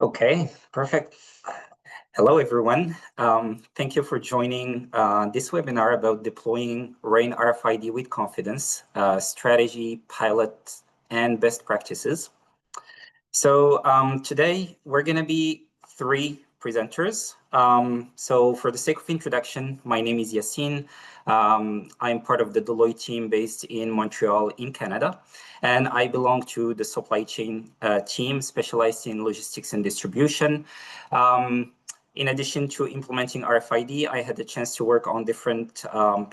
Okay, perfect. Hello, everyone. Thank you for joining this webinar about deploying RAIN RFID with confidence, strategy, pilot, and best practices. So today we're going to be three presenters. So for the sake of introduction, my name is Yassine. I'm part of the Deloitte team based in Montreal in Canada, and I belong to the supply chain team specialized in logistics and distribution. In addition to implementing RFID, I had the chance to work on different,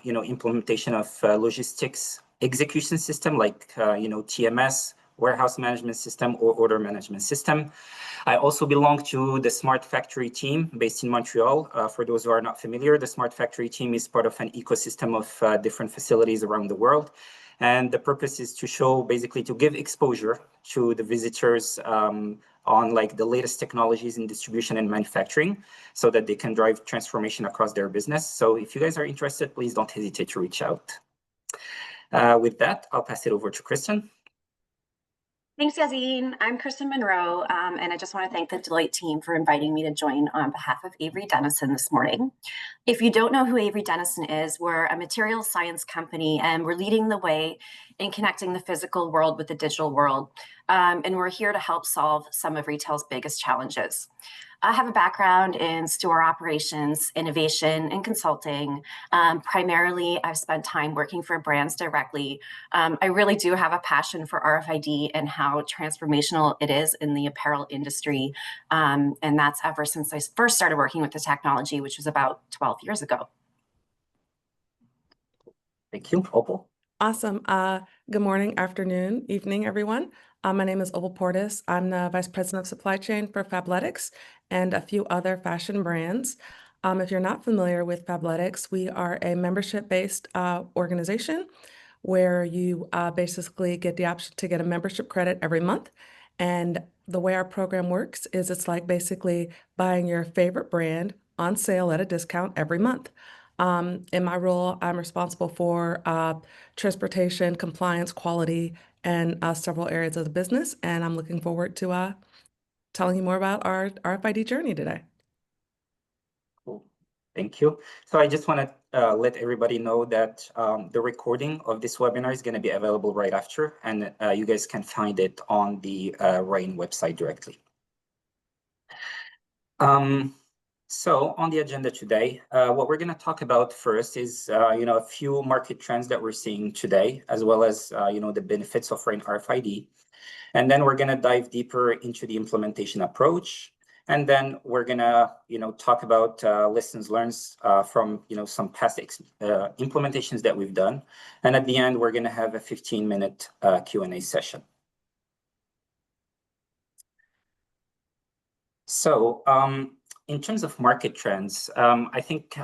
implementation of logistics execution system like, TMS, warehouse management system, or order management system. I also belong to the Smart Factory team based in Montreal. For those who are not familiar, the Smart Factory team is part of an ecosystem of different facilities around the world. And the purpose is to show, basically to give exposure to the visitors on like the latest technologies in distribution and manufacturing so that they can drive transformation across their business. So if you guys are interested, please don't hesitate to reach out. With that, I'll pass it over to Kristen. Thanks, Yassine. I'm Kristen Munroe, and I just want to thank the Deloitte team for inviting me to join on behalf of Avery Dennison this morning. If you don't know who Avery Dennison is, we're a materials science company, and we're leading the way in connecting the physical world with the digital world. And we're here to help solve some of retail's biggest challenges. I have a background in store operations, innovation, and consulting. Primarily, I've spent time working for brands directly. I really do have a passion for RFID and how transformational it is in the apparel industry. And that's ever since I first started working with the technology, which was about 12 years ago. Thank you. Opal. Awesome. Good morning, afternoon, evening, everyone. My name is Opal Portis. I'm the Vice President of Supply Chain for Fabletics and a few other fashion brands. If you're not familiar with Fabletics, we are a membership-based organization where you basically get the option to get a membership credit every month. And the way our program works is it's like basically buying your favorite brand on sale at a discount every month. In my role, I'm responsible for transportation, compliance, quality, and several areas of the business. And I'm looking forward to telling you more about our RFID journey today. Cool. Thank you. So I just want to let everybody know that the recording of this webinar is going to be available right after, and you guys can find it on the RAIN website directly. So on the agenda today, what we're going to talk about first is, a few market trends that we're seeing today, as well as, the benefits of RAIN RFID. And then we're going to dive deeper into the implementation approach. And then we're going to, talk about lessons learned from, some past implementations that we've done. And at the end, we're going to have a 15-minute Q&A session. So, in terms of market trends, I think,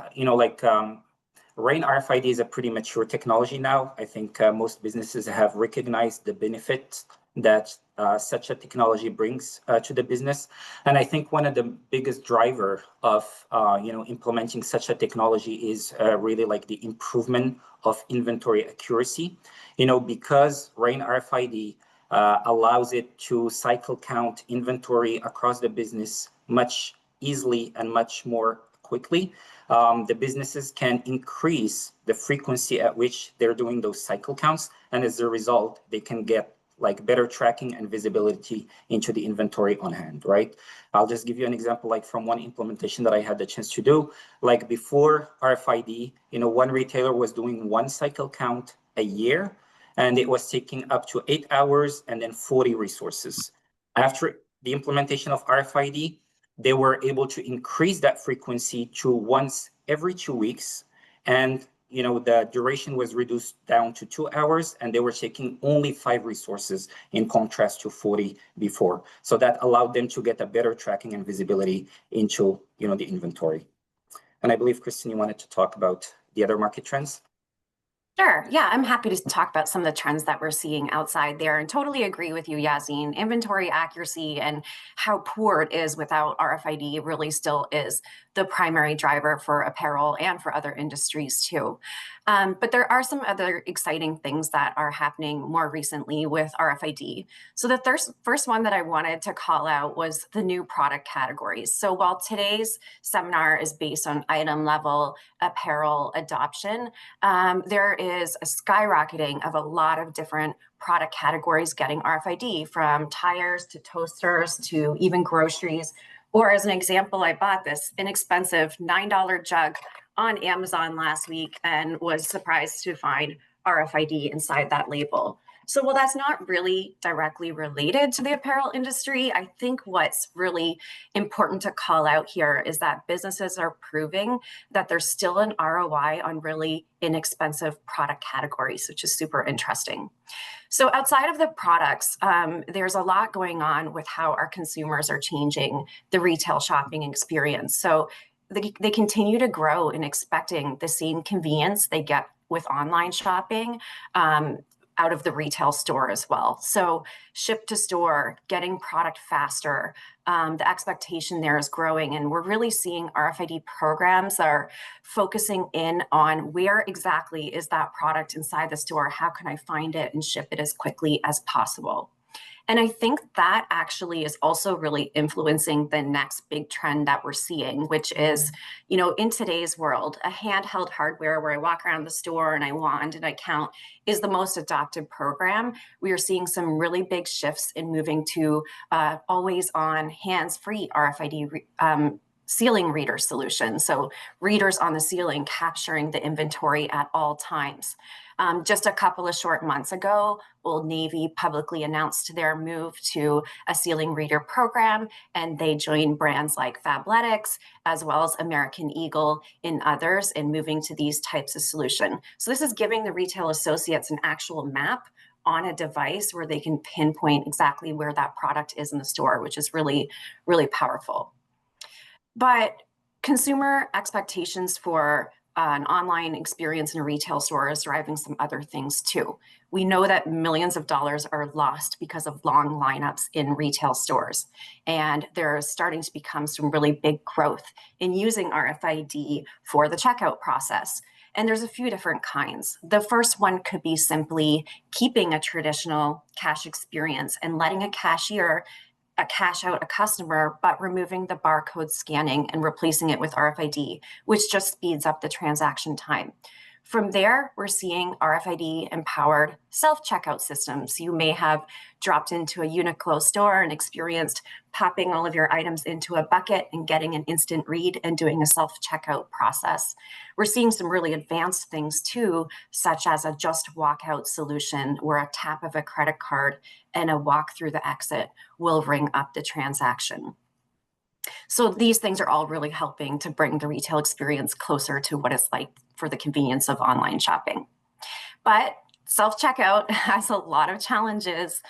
RAIN RFID is a pretty mature technology now. I think most businesses have recognized the benefit that such a technology brings to the business. And I think one of the biggest driver of, implementing such a technology is really like the improvement of inventory accuracy, because RAIN RFID allows it to cycle count inventory across the business much easily and much more quickly. The businesses can increase the frequency at which they're doing those cycle counts. And as a result, they can get like better tracking and visibility into the inventory on hand, right? I'll just give you an example, like from one implementation that I had the chance to do. Like before RFID, one retailer was doing one cycle count a year, and it was taking up to 8 hours and then 40 resources. After the implementation of RFID, they were able to increase that frequency to once every 2 weeks. And, the duration was reduced down to 2 hours, and they were taking only 5 resources in contrast to 40 before. So that allowed them to get a better tracking and visibility into, the inventory. And I believe, Kristen, you wanted to talk about the other market trends. Sure. Yeah, I'm happy to talk about some of the trends that we're seeing outside there and totally agree with you, Yassine. Inventory accuracy and how poor it is without RFID really still is the primary driver for apparel and for other industries too. But there are some other exciting things that are happening more recently with RFID. So the first one that I wanted to call out was the new product categories. So while today's seminar is based on item level apparel adoption, there is a skyrocketing of a lot of different product categories getting RFID, from tires to toasters to even groceries. Or as an example, I bought this inexpensive $9 jug on Amazon last week and was surprised to find RFID inside that label. So while that's not really directly related to the apparel industry, I think what's really important to call out here is that businesses are proving that there's still an ROI on really inexpensive product categories, which is super interesting. So outside of the products, there's a lot going on with how our consumers are changing the retail shopping experience. So they continue to grow in expecting the same convenience they get with online shopping out of the retail store as well. So ship to store, getting product faster, the expectation there is growing, and we're really seeing RFID programs that are focusing in on where exactly is that product inside the store, how can I find it and ship it as quickly as possible. And I think that actually is also really influencing the next big trend that we're seeing, which is, in today's world, a handheld hardware where I walk around the store and I wand and I count is the most adopted program. We are seeing some really big shifts in moving to always on hands-free RFID ceiling reader solution. So readers on the ceiling capturing the inventory at all times. Just a couple of short months ago, Old Navy publicly announced their move to a ceiling reader program, and they joined brands like Fabletics, as well as American Eagle and others in moving to these types of solution. So this is giving the retail associates an actual map on a device where they can pinpoint exactly where that product is in the store, which is really, really powerful. But consumer expectations for an online experience in a retail store is driving some other things too. We know that millions of dollars are lost because of long lineups in retail stores. And there is starting to become some really big growth in using RFID for the checkout process. And there's a few different kinds. The first one could be simply keeping a traditional cash experience and letting a cashier cash out a customer, but removing the barcode scanning and replacing it with RFID, which just speeds up the transaction time. From there, we're seeing RFID empowered self-checkout systems. You may have dropped into a Uniqlo store and experienced popping all of your items into a bucket and getting an instant read and doing a self-checkout process. We're seeing some really advanced things too, such as a just walkout solution where a tap of a credit card and a walk through the exit will ring up the transaction. So these things are all really helping to bring the retail experience closer to what it's like for the convenience of online shopping. But self-checkout has a lot of challenges,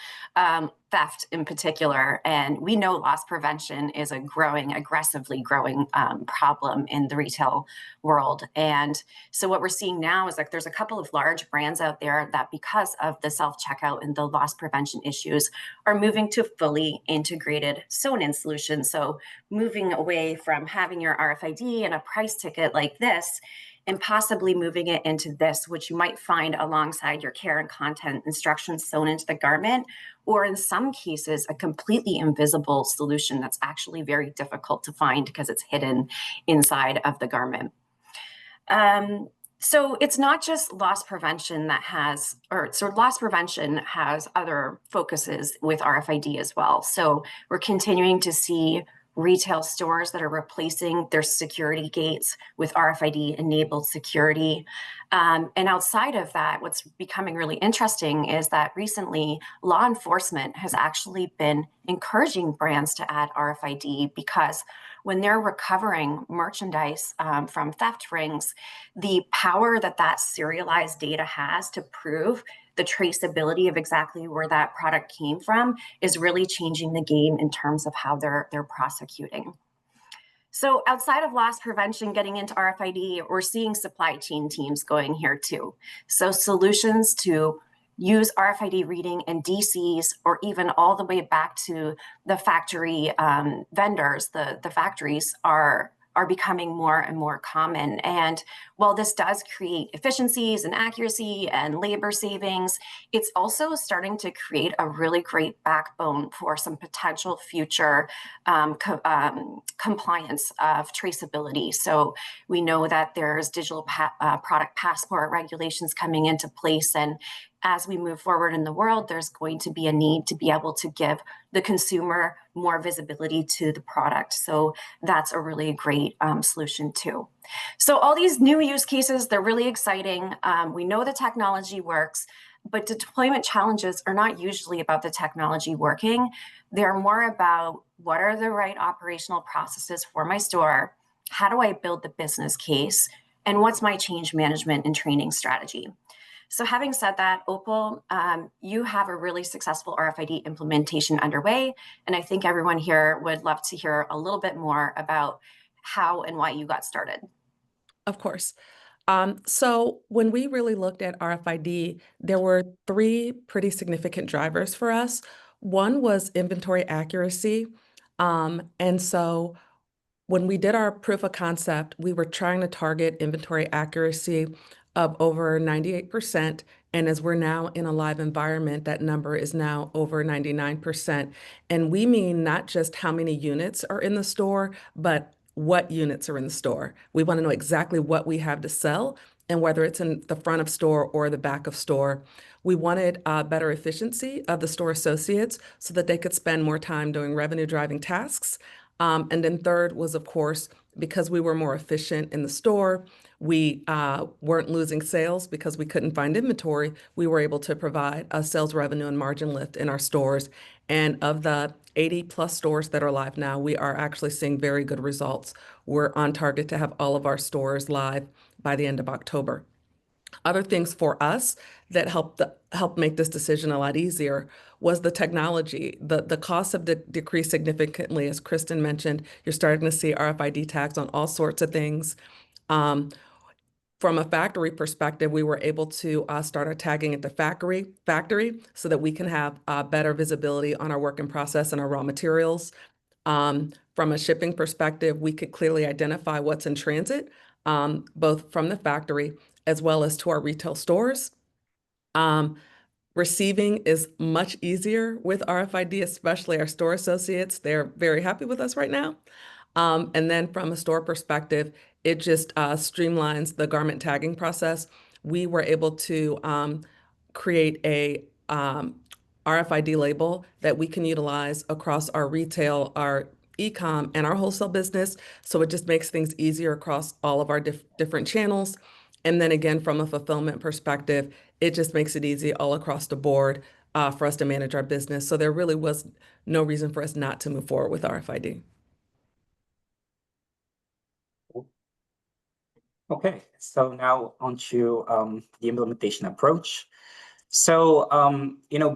theft in particular, and we know loss prevention is a aggressively growing problem in the retail world. And so what we're seeing now is like there's a couple of large brands out there that, because of the self-checkout and the loss prevention issues, are moving to fully integrated sewn-in solutions. So moving away from having your RFID and a price ticket like this, and possibly moving it into this, which you might find alongside your care and content instructions sewn into the garment, or in some cases, a completely invisible solution that's actually very difficult to find because it's hidden inside of the garment. So it's not just loss prevention that has, loss prevention has other focuses with RFID as well. So we're continuing to see retail stores that are replacing their security gates with RFID-enabled security. And outside of that, what's becoming really interesting is that recently law enforcement has actually been encouraging brands to add RFID because when they're recovering merchandise from theft rings, the power that serialized data has to prove the traceability of exactly where that product came from is really changing the game in terms of how they're prosecuting. So outside of loss prevention, getting into RFID, we're seeing supply chain teams going here too. So solutions to use RFID reading in DCs or even all the way back to the factory vendors, the factories are becoming more and more common. And while this does create efficiencies and accuracy and labor savings, it's also starting to create a really great backbone for some potential future compliance of traceability. So we know that there's digital product passport regulations coming into place, and as we move forward in the world, there's going to be a need to be able to give the consumer more visibility to the product. So that's a really great solution too. So all these new use cases, they're really exciting. We know the technology works, but deployment challenges are not usually about the technology working. They're more about what are the right operational processes for my store? How do I build the business case? And what's my change management and training strategy? So having said that, Opal, you have a really successful RFID implementation underway, and I think everyone here would love to hear a little bit more about how and why you got started. Of course. So when we really looked at RFID, there were three pretty significant drivers for us. One was inventory accuracy. And so when we did our proof of concept, we were trying to target inventory accuracy of over 98%. And as we're now in a live environment, that number is now over 99%. And we mean not just how many units are in the store, but what units are in the store. We want to know exactly what we have to sell and whether it's in the front of store or the back of store. We wanted better efficiency of the store associates so that they could spend more time doing revenue driving tasks. And then third was, of course, because we were more efficient in the store, we weren't losing sales because we couldn't find inventory. We were able to provide a sales revenue and margin lift in our stores. And of the 80 plus stores that are live now, we are actually seeing very good results. We're on target to have all of our stores live by the end of October. Other things for us that helped make this decision a lot easier was the technology. The costs have decreased significantly. As Kristen mentioned, you're starting to see RFID tags on all sorts of things. From a factory perspective, we were able to start our tagging at the factory so that we can have better visibility on our work in process and our raw materials. From a shipping perspective, we could clearly identify what's in transit, both from the factory as well as to our retail stores. Receiving is much easier with RFID, especially our store associates. They're very happy with us right now. And then from a store perspective, it just streamlines the garment tagging process. We were able to create a RFID label that we can utilize across our retail, our e-com, and our wholesale business. So it just makes things easier across all of our different channels. And then again, from a fulfillment perspective, it just makes it easy all across the board for us to manage our business. So there really was no reason for us not to move forward with RFID. Okay, so now onto the implementation approach. So,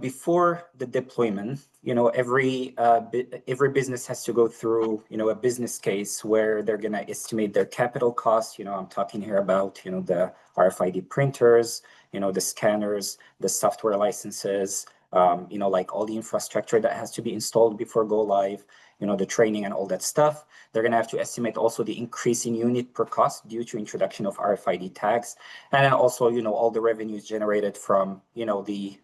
before the deployment, every business has to go through, a business case where they're going to estimate their capital costs. I'm talking here about, the RFID printers, the scanners, the software licenses, like all the infrastructure that has to be installed before go live, the training and all that stuff. They're going to have to estimate also the increase in unit per cost due to introduction of RFID tags. And then also, all the revenues generated from, the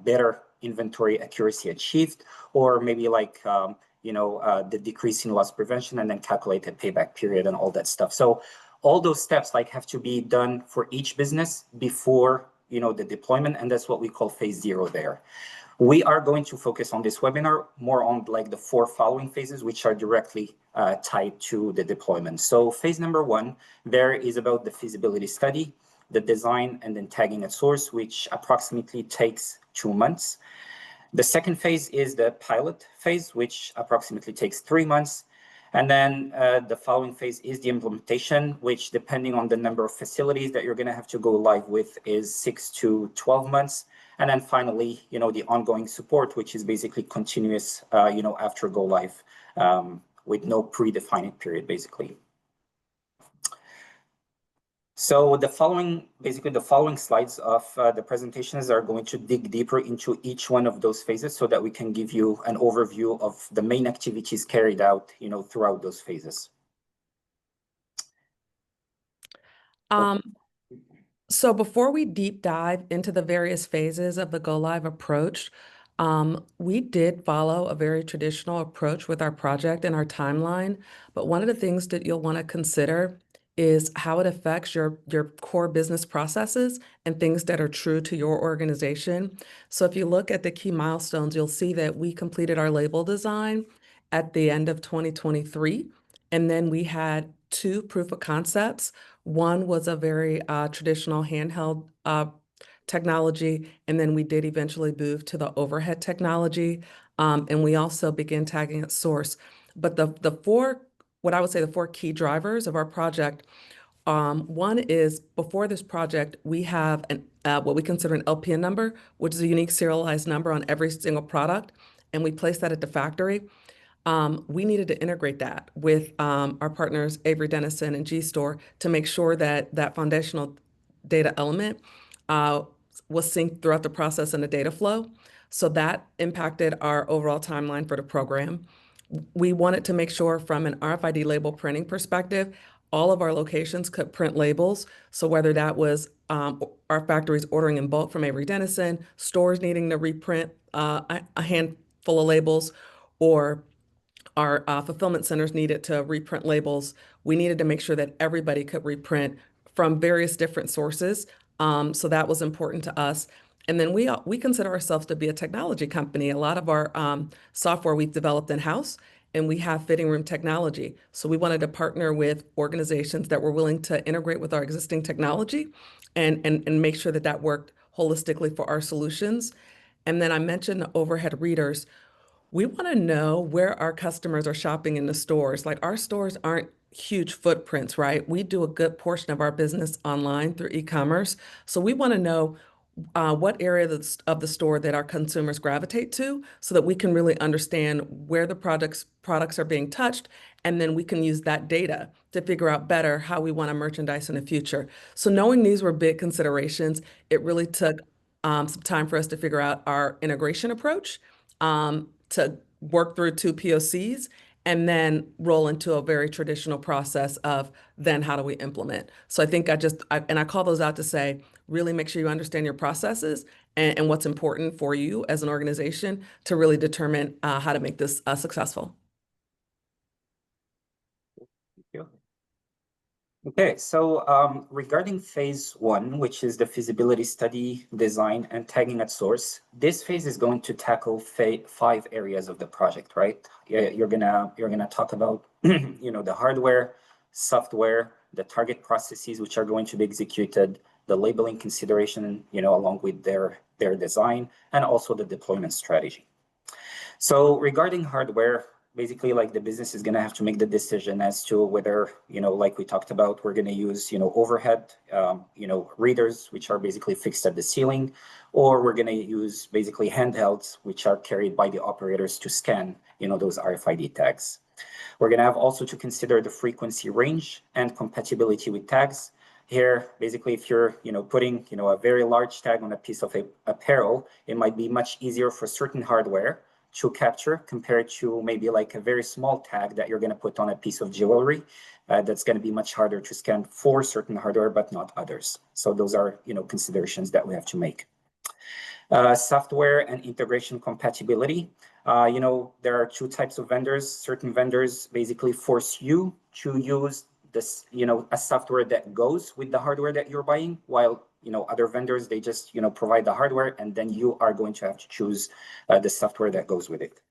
better inventory accuracy achieved, or maybe like, the decrease in loss prevention, and then calculated payback period and all that stuff. So all those steps have to be done for each business before, the deployment. And that's what we call phase 0 there. We are going to focus on this webinar more on the 4 following phases, which are directly tied to the deployment. So phase number 1 there is about the feasibility study, the design, and then tagging at source, which approximately takes 2 months. The second phase is the pilot phase, which approximately takes 3 months. And then the following phase is the implementation, which depending on the number of facilities that you're going to have to go live with is 6 to 12 months. And then finally, the ongoing support, which is basically continuous, after go live with no predefined period, basically. So the following slides of the presentations are going to dig deeper into each one of those phases so that we can give you an overview of the main activities carried out, throughout those phases. So before we deep dive into the various phases of the go live approach, we did follow a very traditional approach with our project and our timeline. But one of the things that you'll want to consider is how it affects your core business processes and things that are true to your organization. So if you look at the key milestones, you'll see that we completed our label design at the end of 2023. And then we had 2 proof of concepts. One was a very traditional handheld technology, and then we did eventually move to the overhead technology, and we also began tagging at source. But the 4 key drivers of our project, one is before this project, we have what we consider an LPN number, which is a unique serialized number on every single product, and we place that at the factory. We needed to integrate that with our partners, Avery Dennison and G-Store, to make sure that that foundational data element was synced throughout the process and the data flow. So that impacted our overall timeline for the program. We wanted to make sure from an RFID label printing perspective, all of our locations could print labels. So whether that was our factories ordering in bulk from Avery Dennison, stores needing to reprint a handful of labels, or our fulfillment centers needed to reprint labels, we needed to make sure that everybody could reprint from various different sources. So that was important to us. And then we consider ourselves to be a technology company. A lot of our software we've developed in-house, and we have fitting room technology. So we wanted to partner with organizations that were willing to integrate with our existing technology and make sure that that worked holistically for our solutions. And then I mentioned the overhead readers. We want to know where our customers are shopping in the stores. Like, our stores aren't huge footprints, right? We do a good portion of our business online through e-commerce. So we want to know what area of the store that our consumers gravitate to, so that we can really understand where the products are being touched, and then we can use that data to figure out better how we want to merchandise in the future. So knowing these were big considerations, it really took some time for us to figure out our integration approach, to work through 2 POCs, and then roll into a very traditional process of then how do we implement. So I think I call those out to say, really make sure you understand your processes and what's important for you as an organization to really determine how to make this successful. Thank you. Okay, so regarding phase 1, which is the feasibility study, design, and tagging at source, this phase is going to tackle 5 areas of the project, right? You're gonna talk about the hardware, software, the target processes which are going to be executed, the labeling consideration, along with their design, and also the deployment strategy. So regarding hardware, basically, like, the business is going to have to make the decision as to whether, like we talked about, we're going to use, overhead, readers, which are basically fixed at the ceiling, or we're going to use basically handhelds, which are carried by the operators to scan, those RFID tags. We're going to have also to consider the frequency range and compatibility with tags. Here, basically, if you're, putting, a very large tag on a piece of apparel, it might be much easier for certain hardware to capture compared to maybe like a very small tag that you're going to put on a piece of jewelry. That's going to be much harder to scan for certain hardware, but not others. So those are, considerations that we have to make. Software and integration compatibility. There are 2 types of vendors. Certain vendors basically force you to use this, a software that goes with the hardware that you're buying, while other vendors, they just provide the hardware, and then you are going to have to choose the software that goes with it.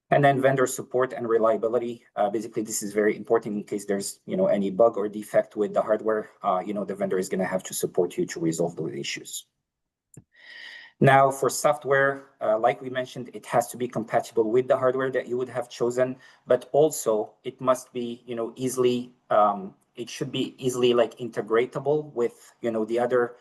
And then vendor support and reliability. Basically, this is very important in case there's any bug or defect with the hardware. The vendor is going to have to support you to resolve those issues. Now, for software, like we mentioned, it has to be compatible with the hardware that you would have chosen, but also it must be, easily, it should be easily like integratable with, the other,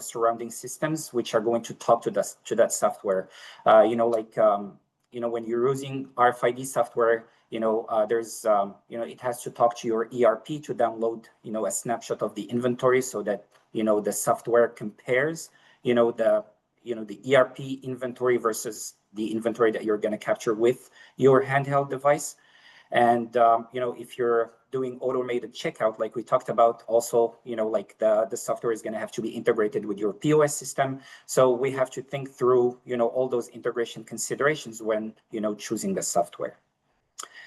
surrounding systems, which are going to talk to that software. When you're using RFID software, there's, it has to talk to your ERP to download, a snapshot of the inventory so that, the software compares, the ERP inventory versus the inventory that you're going to capture with your handheld device. And, if you're doing automated checkout, like we talked about, also, like the software is going to have to be integrated with your POS system. So we have to think through, all those integration considerations when, choosing the software.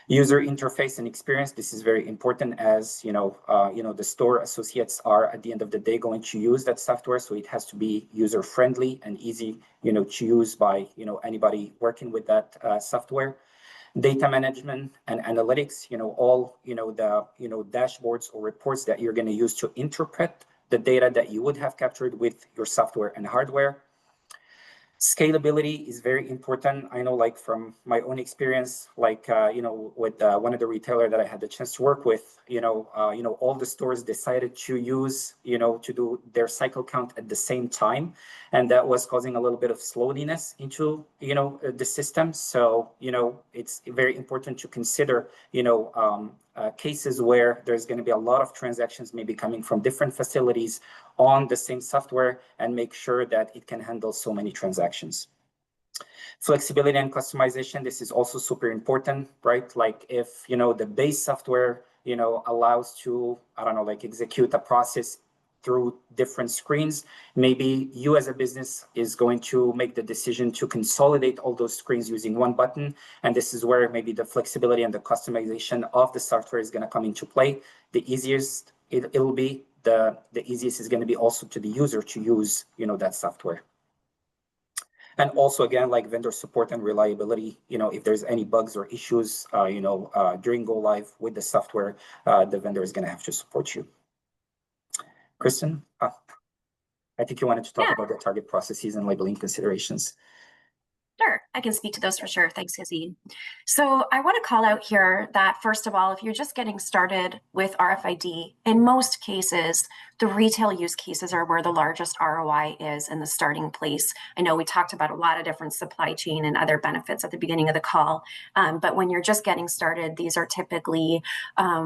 User interface and experience. This is very important as, the store associates are at the end of the day going to use that software. So it has to be user friendly and easy, to use by, anybody working with that software. Data management and analytics, all, the, dashboards or reports that you're going to use to interpret the data that you would have captured with your software and hardware. Scalability is very important. I know, like from my own experience, like with one of the retailers that I had the chance to work with, all the stores decided to use, to do their cycle count at the same time, and that was causing a little bit of slowness into, the system. So, it's very important to consider, cases where there's going to be a lot of transactions maybe coming from different facilities on the same software, and make sure that it can handle so many transactions. Flexibility and customization, this is also super important, right? Like if, the base software, allows to, I don't know, like execute a process through different screens, maybe you as a business is going to make the decision to consolidate all those screens using one button. And this is where maybe the flexibility and the customization of the software is going to come into play. The easiest it'll be, the easiest is going to be also to the user to use, that software. And also, again, like vendor support and reliability, if there's any bugs or issues, during go live with the software, the vendor is going to have to support you. Kristen, I think you wanted to talk about the target processes and labeling considerations. Sure, I can speak to those for sure. Thanks, Yassine. So I want to call out here that, first of all, if you're just getting started with RFID, in most cases, the retail use cases are where the largest ROI is in the starting place. I know we talked about a lot of different supply chain and other benefits at the beginning of the call, but when you're just getting started, these are typically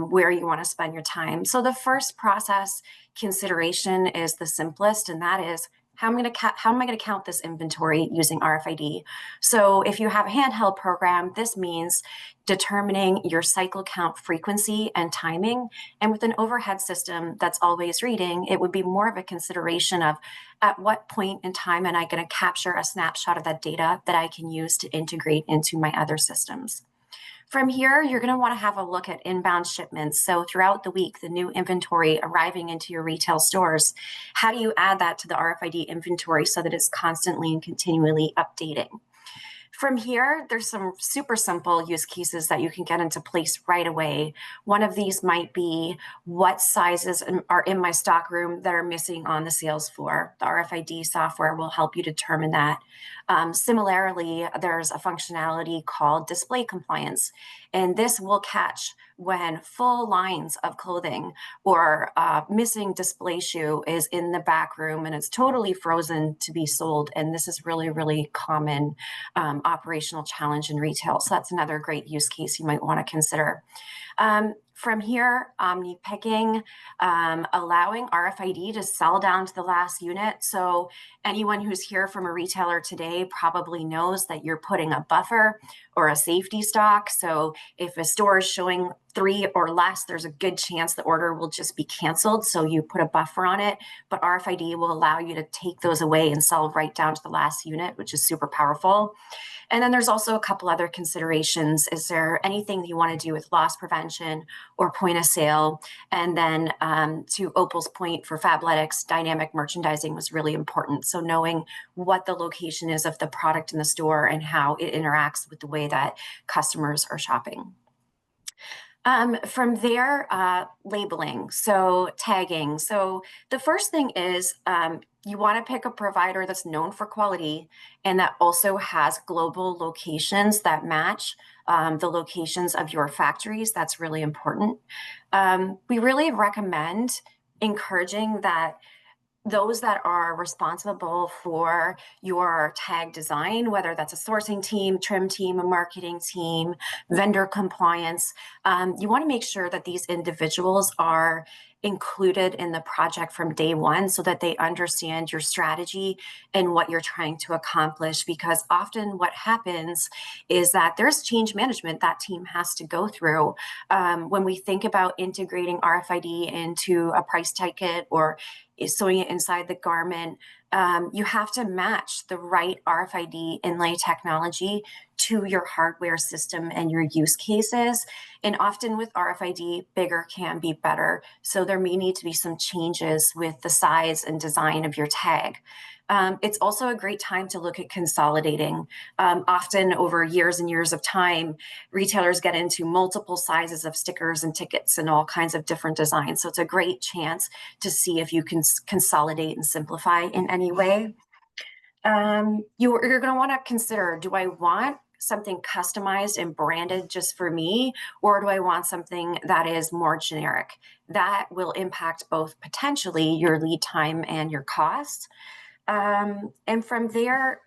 where you want to spend your time. So the first process consideration is the simplest, and that is, how am I going to count this inventory using RFID? So if you have a handheld program, this means determining your cycle count frequency and timing. And with an overhead system that's always reading, it would be more of a consideration of at what point in time am I going to capture a snapshot of that data that I can use to integrate into my other systems. From here, you're going to want to have a look at inbound shipments. So throughout the week, the new inventory arriving into your retail stores, how do you add that to the RFID inventory so that it's constantly and continually updating? From here, there's some super simple use cases that you can get into place right away. One of these might be, what sizes are in my stock room that are missing on the sales floor? The RFID software will help you determine that. Similarly, there's a functionality called display compliance, and this will catch when full lines of clothing or missing display shoe is in the back room and it's totally frozen to be sold. And this is really, really common operational challenge in retail. So that's another great use case you might want to consider. From here, omni picking, allowing RFID to sell down to the last unit. So anyone who's here from a retailer today probably knows that you're putting a buffer or a safety stock. So if a store is showing 3 or less, there's a good chance the order will just be canceled. So you put a buffer on it, but RFID will allow you to take those away and sell right down to the last unit, which is super powerful. And then there's also a couple other considerations. Is there anything that you want to do with loss prevention or point of sale? And then to Opal's point for Fabletics, dynamic merchandising was really important. So knowing what the location is of the product in the store and how it interacts with the way that customers are shopping. From there, labeling, so tagging. So the first thing is you want to pick a provider that's known for quality and that also has global locations that match the locations of your factories. That's really important. We really recommend encouraging that those that are responsible for your tag design, whether that's a sourcing team, trim team, a marketing team, vendor compliance, you want to make sure that these individuals are included in the project from day one so that they understand your strategy and what you're trying to accomplish. Because often what happens is that there's change management that team has to go through. When we think about integrating RFID into a price ticket or sewing it inside the garment, you have to match the right RFID inlay technology to your hardware system and your use cases. And often with RFID, bigger can be better. So there may need to be some changes with the size and design of your tag. It's also a great time to look at consolidating. Often over years and years of time, retailers get into multiple sizes of stickers and tickets and all kinds of different designs. So it's a great chance to see if you can consolidate and simplify in any way. You're going to want to consider, do I want something customized and branded just for me, or do I want something that is more generic? That will impact both potentially your lead time and your cost. And from there,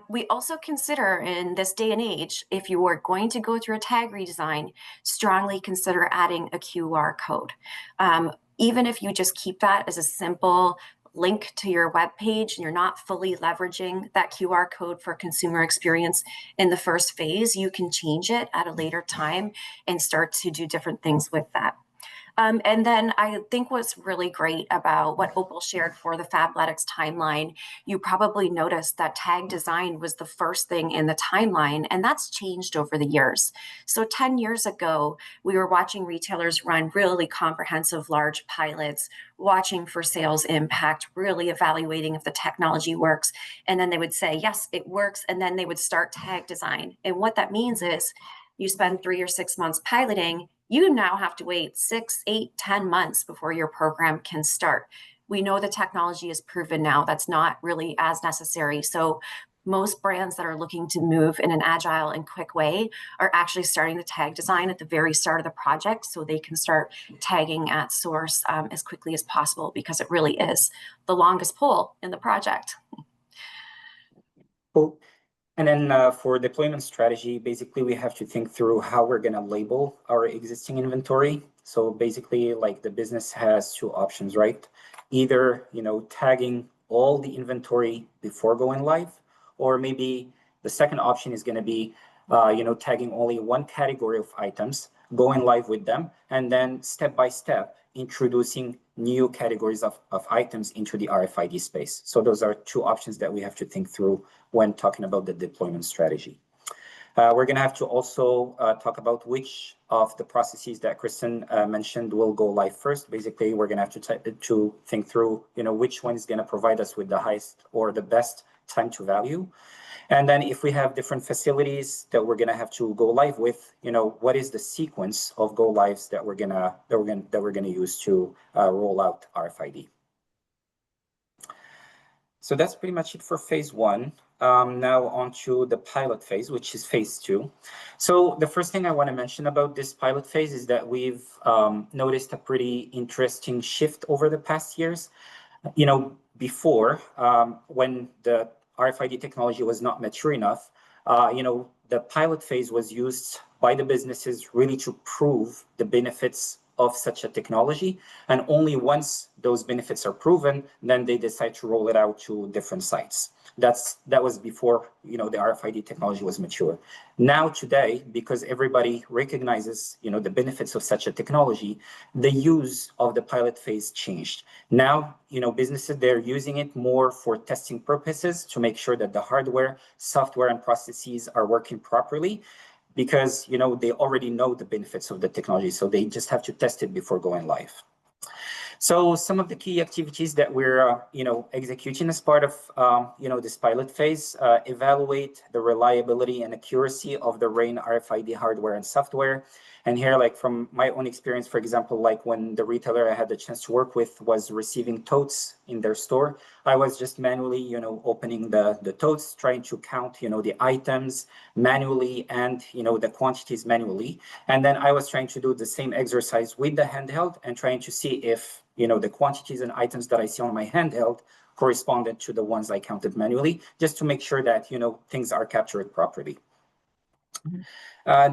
we also consider in this day and age, if you are going to go through a tag redesign, strongly consider adding a QR code. Even if you just keep that as a simple link to your web page and you're not fully leveraging that QR code for consumer experience in the first phase, you can change it at a later time and start to do different things with that. And then I think what's really great about what Opal shared for the Fabletics timeline, you probably noticed that tag design was the first thing in the timeline, and that's changed over the years. So 10 years ago, we were watching retailers run really comprehensive large pilots, watching for sales impact, really evaluating if the technology works. And then they would say, yes, it works. And then they would start tag design. And what that means is you spend 3 or 6 months piloting, you now have to wait 6, 8, 10 months before your program can start. We know the technology is proven now. That's not really as necessary. So most brands that are looking to move in an agile and quick way are actually starting the tag design at the very start of the project so they can start tagging at source as quickly as possible, because it really is the longest pole in the project. Cool. And then for deployment strategy, basically we have to think through how we're going to label our existing inventory. So basically, like, the business has two options, right? Either, tagging all the inventory before going live, or maybe the second option is going to be, tagging only one category of items, going live with them, and then step by step introducing new categories of items into the RFID space. So those are two options that we have to think through when talking about the deployment strategy. We're going to have to also talk about which of the processes that Kristen mentioned will go live first. Basically, we're going to have to think through, which one is going to provide us with the highest or the best time to value. And then if we have different facilities that we're going to have to go live with, what is the sequence of go lives that we're going to use to roll out RFID. So that's pretty much it for phase one. Now on to the pilot phase, which is phase two. So the first thing I want to mention about this pilot phase is that we've noticed a pretty interesting shift over the past years. Before, when the RFID technology was not mature enough, the pilot phase was used by the businesses really to prove the benefits of such a technology. And only once those benefits are proven, then they decide to roll it out to different sites. That was before, the RFID technology was mature. Now today, because everybody recognizes, the benefits of such a technology, the use of the pilot phase changed. Now, businesses, they're using it more for testing purposes to make sure that the hardware, software, and processes are working properly, because they already know the benefits of the technology, so they just have to test it before going live. So some of the key activities that we're executing as part of this pilot phase: evaluate the reliability and accuracy of the RAIN RFID hardware and software. And here, like, from my own experience, for example, like when the retailer I had the chance to work with was receiving totes in their store, I was just manually, opening the totes, trying to count, the items manually and, the quantities manually. And then I was trying to do the same exercise with the handheld and trying to see if, the quantities and items that I see on my handheld corresponded to the ones I counted manually, just to make sure that, things are captured properly.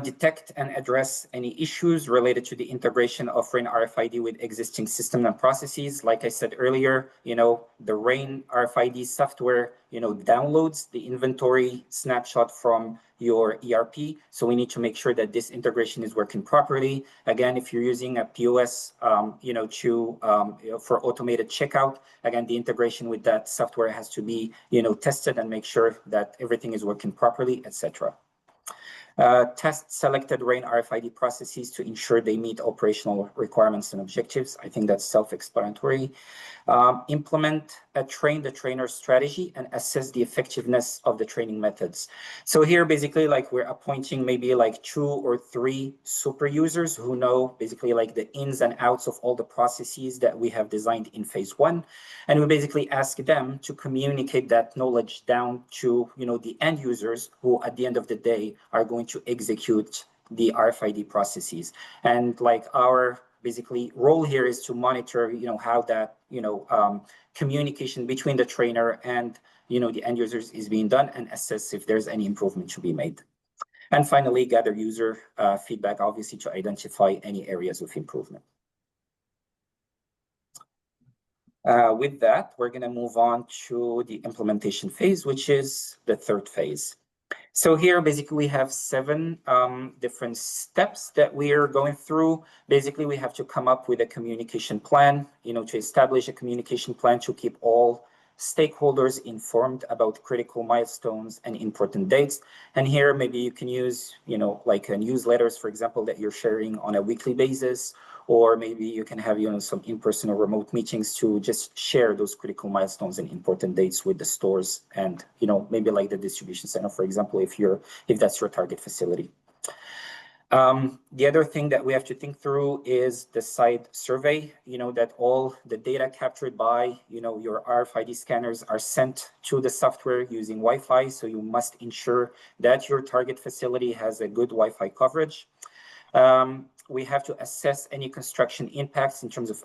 Detect and address any issues related to the integration of RAIN RFID with existing systems and processes. Like I said earlier, the RAIN RFID software, downloads the inventory snapshot from your ERP. So we need to make sure that this integration is working properly. Again, if you're using a POS, for automated checkout, again, the integration with that software has to be, tested and make sure that everything is working properly, etc. Test selected RAIN RFID processes to ensure they meet operational requirements and objectives. I think that's self-explanatory. Implement a train the trainer strategy and assess the effectiveness of the training methods. So here, basically, like we're appointing maybe like 2 or 3 super users who know basically like the ins and outs of all the processes that we have designed in phase 1. And we basically ask them to communicate that knowledge down to, the end users who at the end of the day are going to execute the RFID processes. And like our basically role here is to monitor, how that, communication between the trainer and, the end users is being done and assess if there's any improvement to be made. And finally, gather user feedback, obviously, to identify any areas of improvement. With that, we're going to move on to the implementation phase, which is the 3rd phase. So here, basically, we have 7 different steps that we are going through. Basically, we have to come up with a communication plan, to establish a communication plan to keep all stakeholders informed about critical milestones and important dates. And here, maybe you can use, like newsletters, for example, that you're sharing on a weekly basis, or maybe you can have, some in-person or remote meetings to just share those critical milestones and important dates with the stores and, maybe like the distribution center, for example, if that's your target facility. The other thing that we have to think through is the site survey, that all the data captured by, your RFID scanners are sent to the software using Wi-Fi. So you must ensure that your target facility has a good Wi-Fi coverage. We have to assess any construction impacts in terms of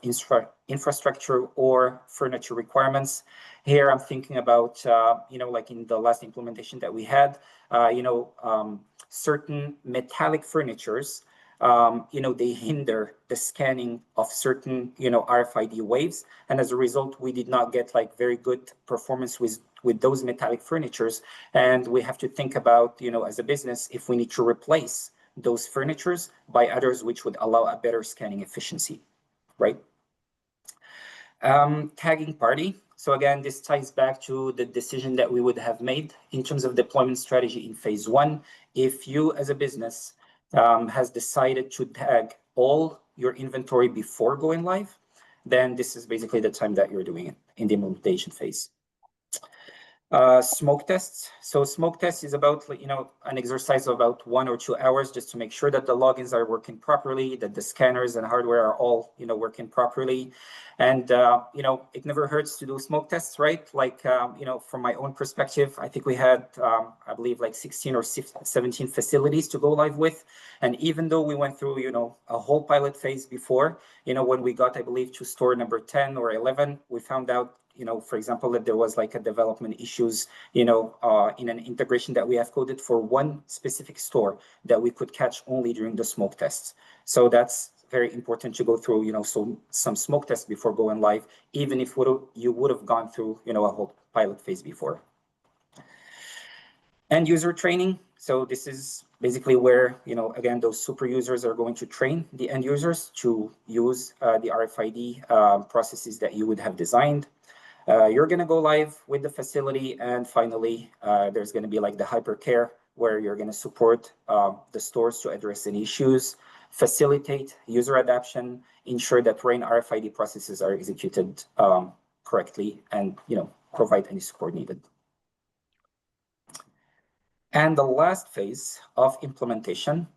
infrastructure or furniture requirements. Here, I'm thinking about, like in the last implementation that we had, certain metallic furnitures, they hinder the scanning of certain, RFID waves. And as a result, we did not get like very good performance with those metallic furnitures. And we have to think about, as a business, if we need to replace those furnitures by others which would allow a better scanning efficiency, right? Tagging party. So again, this ties back to the decision that we would have made in terms of deployment strategy in phase 1. If you as a business has decided to tag all your inventory before going live, then this is basically the time that you're doing it in the implementation phase. Smoke tests. So smoke test is about, an exercise of about 1 or 2 hours just to make sure that the logins are working properly, that the scanners and hardware are all, working properly. And, it never hurts to do smoke tests, right? Like, from my own perspective, I think we had, I believe like 16 or 17 facilities to go live with. And even though we went through, a whole pilot phase before, when we got, I believe, to store number 10 or 11, we found out, for example, that there was like a development issues, in an integration that we have coded for one specific store that we could catch only during the smoke tests. So that's very important to go through, some smoke tests before going live, even if you would have gone through, a whole pilot phase before. End user training. So this is basically where, again, those super users are going to train the end users to use the RFID processes that you would have designed. You're going to go live with the facility, and finally, there's going to be like the hypercare where you're going to support the stores to address any issues, facilitate user adoption, ensure that RAIN RFID processes are executed correctly, and provide any support needed. And the last phase of implementation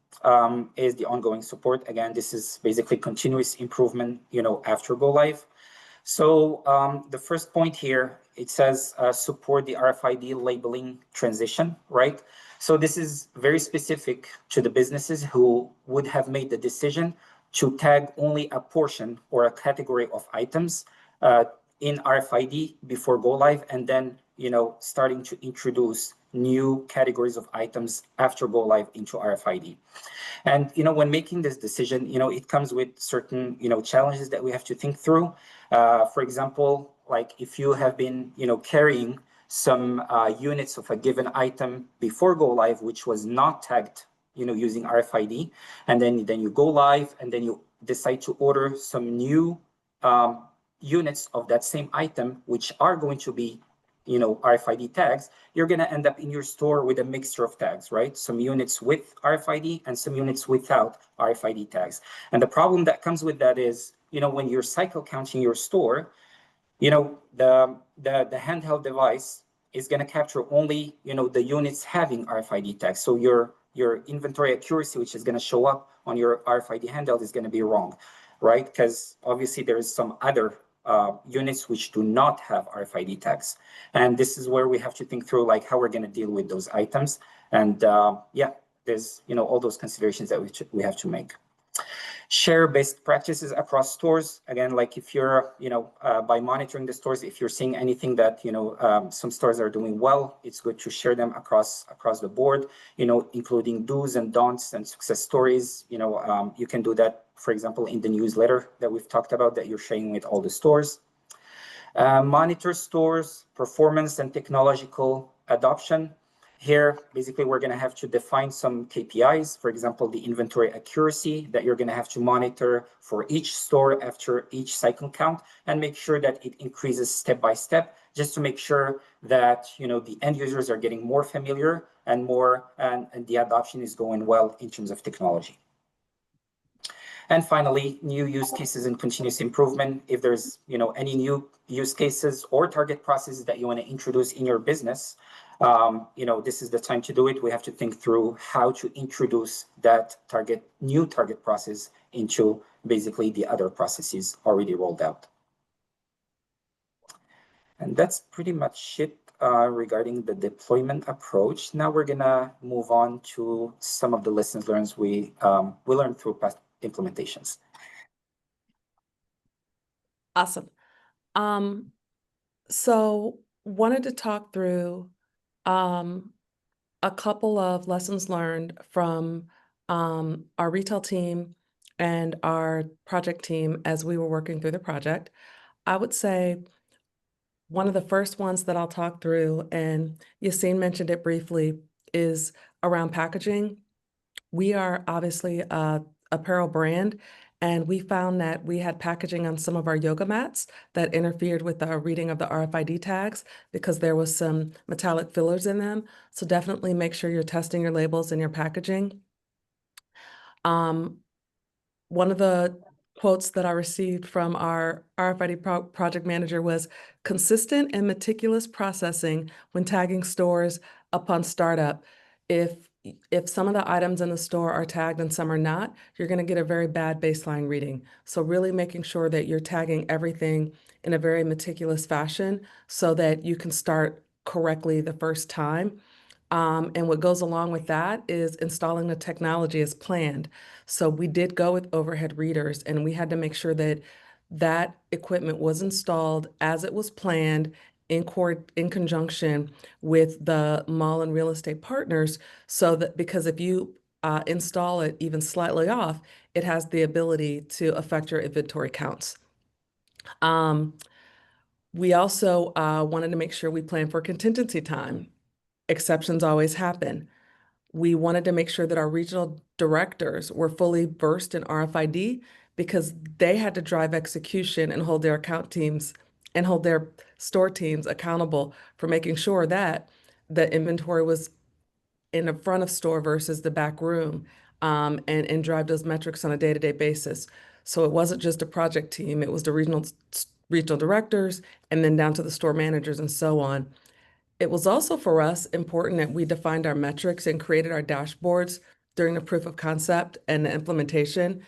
is the ongoing support. Again, this is basically continuous improvement, after go live. So the first point here it says support the RFID labeling transition, right? So this is very specific to the businesses who would have made the decision to tag only a portion or a category of items in RFID before go live, and then starting to introduce new categories of items after go live into RFID. And when making this decision, it comes with certain challenges that we have to think through. For example, like if you have been carrying some units of a given item before go live, which was not tagged using RFID, and then you go live, and then you decide to order some new units of that same item, which are going to be RFID tags, you're going to end up in your store with a mixture of tags, right? Some units with RFID and some units without RFID tags. And the problem that comes with that is, when you're cycle counting your store, the handheld device is going to capture only, the units having RFID tags. So your inventory accuracy, which is going to show up on your RFID handheld, is going to be wrong, right? Because obviously there is some other units which do not have RFID tags. And this is where we have to think through like how we're going to deal with those items. And yeah, there's all those considerations that we have to make. Share best practices across stores. Again, like if you're, by monitoring the stores, if you're seeing anything that, some stores are doing well, it's good to share them across the board, including do's and don'ts and success stories. You can do that, for example, in the newsletter that we've talked about that you're sharing with all the stores. Monitor stores' performance and technological adoption. Here, basically, we're going to have to define some KPIs, for example, the inventory accuracy that you're going to have to monitor for each store after each cycle count, and make sure that it increases step by step, just to make sure that the end users are getting more familiar and the adoption is going well in terms of technology. And finally, new use cases and continuous improvement. If there's any new use cases or target processes that you want to introduce in your business, this is the time to do it. We have to think through how to introduce that new target process into basically the other processes already rolled out. And that's pretty much it regarding the deployment approach. Now we're gonna move on to some of the lessons learned we learned through past implementations. Awesome. So wanted to talk through a couple of lessons learned from our retail team and our project team as we were working through the project. I would say one of the first ones that I'll talk through, and Yassine mentioned it briefly, is around packaging. We are obviously a apparel brand, and we found that we had packaging on some of our yoga mats that interfered with the reading of the RFID tags because there was some metallic fillers in them. So definitely make sure you're testing your labels and your packaging. One of the quotes that I received from our RFID project manager was consistent and meticulous processing when tagging stores upon startup. If some of the items in the store are tagged and some are not, you're going to get a very bad baseline reading. So really making sure that you're tagging everything in a very meticulous fashion so that you can start correctly the first time. And what goes along with that is installing the technology as planned. So we did go with overhead readers, and we had to make sure that that equipment was installed as it was planned in conjunction with the mall and real estate partners, so that because if you install it even slightly off, it has the ability to affect your inventory counts. We also wanted to make sure we plan for contingency time. Exceptions always happen. We wanted to make sure that our regional directors were fully versed in RFID because they had to drive execution and hold their account teams and hold their store teams accountable for making sure that the inventory was in the front of store versus the back room, and drive those metrics on a day-to-day basis. So it wasn't just a project team, it was the regional directors and then down to the store managers and so on. It was also for us important that we defined our metrics and created our dashboards during the proof of concept and the implementation,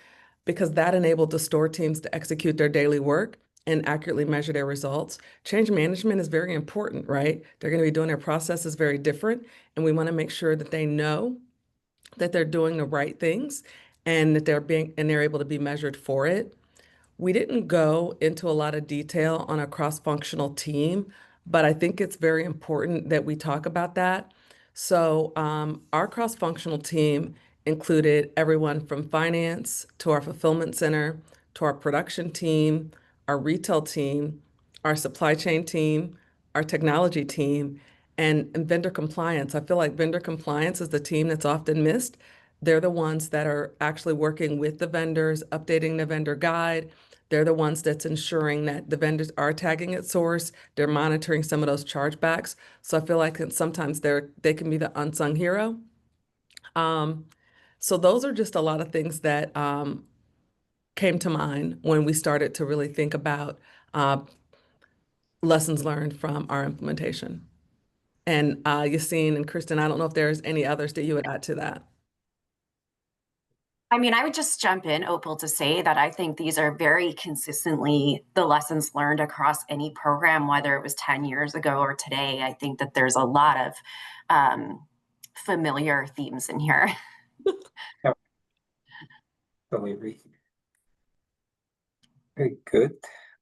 because that enabled the store teams to execute their daily work and accurately measure their results. Change management is very important, right? They're going to be doing their processes very different, and we want to make sure that they know that they're doing the right things and that they're able to be measured for it. We didn't go into a lot of detail on a cross-functional team, but I think it's very important that we talk about that. So our cross-functional team included everyone from finance to our fulfillment center, to our production team, our retail team, our supply chain team, our technology team, and vendor compliance. I feel like vendor compliance is the team that's often missed. They're the ones that are actually working with the vendors, updating the vendor guide. They're the ones that's ensuring that the vendors are tagging at source. They're monitoring some of those chargebacks. So I feel like sometimes they can be the unsung hero. So those are just a lot of things that came to mind when we started to really think about lessons learned from our implementation. And Yassine and Kristen, I don't know if there's any others that you would add to that. I mean, I would just jump in, Opal, to say that I think these are very consistently the lessons learned across any program, whether it was 10 years ago or today. I think that there's a lot of familiar themes in here. Yeah, totally agree. Very good.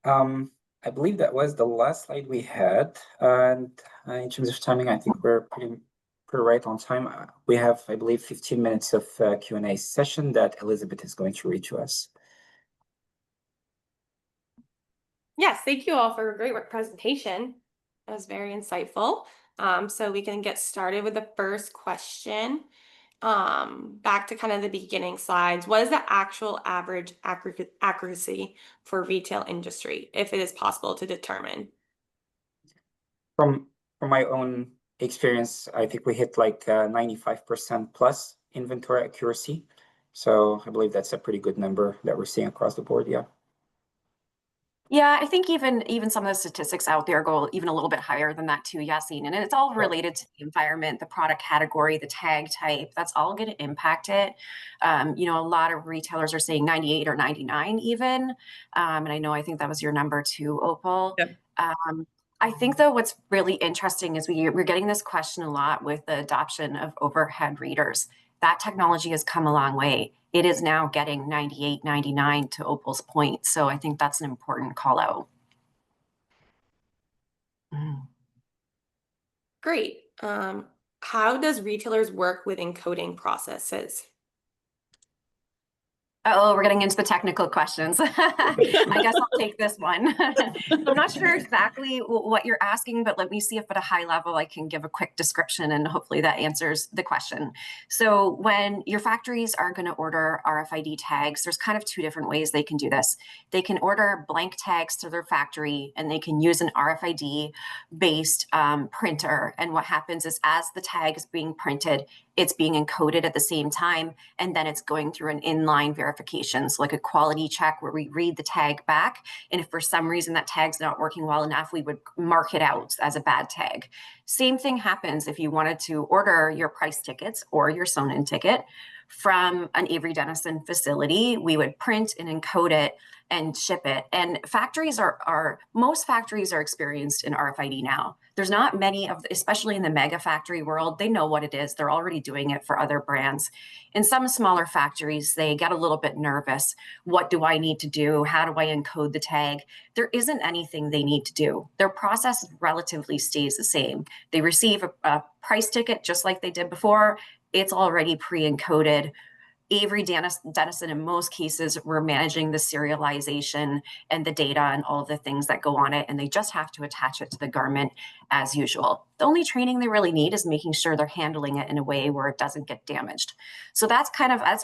I believe that was the last slide we had. And in terms of timing, I think we're pretty right on time. We have, I believe, 15 minutes of Q&A session that Elizabeth is going to read to us. Yes, thank you all for a great presentation. That was very insightful. So we can get started with the first question. Back to kind of the beginning slides. What is the actual average accuracy for retail industry, if it is possible to determine? From my own experience, I think we hit like 95% plus inventory accuracy. So I believe that's a pretty good number that we're seeing across the board. Yeah. Yeah, I think even some of the statistics out there go even a little bit higher than that too, Yassine. And it's all related to the environment, the product category, the tag type. That's all going to impact it. You know, a lot of retailers are saying 98 or 99 even. And I think that was your number too, Opal. Yep. I think though what's really interesting is we're getting this question a lot with the adoption of overhead readers. That technology has come a long way. It is now getting 98, 99 to Opal's point. So I think that's an important call out. Great. How does retailers work with encoding processes? Oh, we're getting into the technical questions. I guess I'll take this one. I'm not sure exactly what you're asking, but let me see if at a high level I can give a quick description and hopefully that answers the question. So when your factories are going to order RFID tags, there's kind of two different ways they can do this. They can order blank tags to their factory and they can use an RFID based printer. And what happens is as the tag is being printed, it's being encoded at the same time, and then it's going through an inline verification, so like a quality check where we read the tag back, and if for some reason that tag's not working well enough, we would mark it out as a bad tag. Same thing happens if you wanted to order your price tickets or your sewn-in ticket from an Avery Dennison facility. We would print and encode it and ship it. And factories most factories are experienced in RFID now. There's not many of, especially in the mega factory world, they know what it is. They're already doing it for other brands. In some smaller factories, they get a little bit nervous. What do I need to do? How do I encode the tag? There isn't anything they need to do. Their process relatively stays the same. They receive a price ticket just like they did before. It's already pre-encoded. Avery Dennison, in most cases, we're managing the serialization and the data and all of the things that go on it, and they just have to attach it to the garment as usual. The only training they really need is making sure they're handling it in a way where it doesn't get damaged. So that's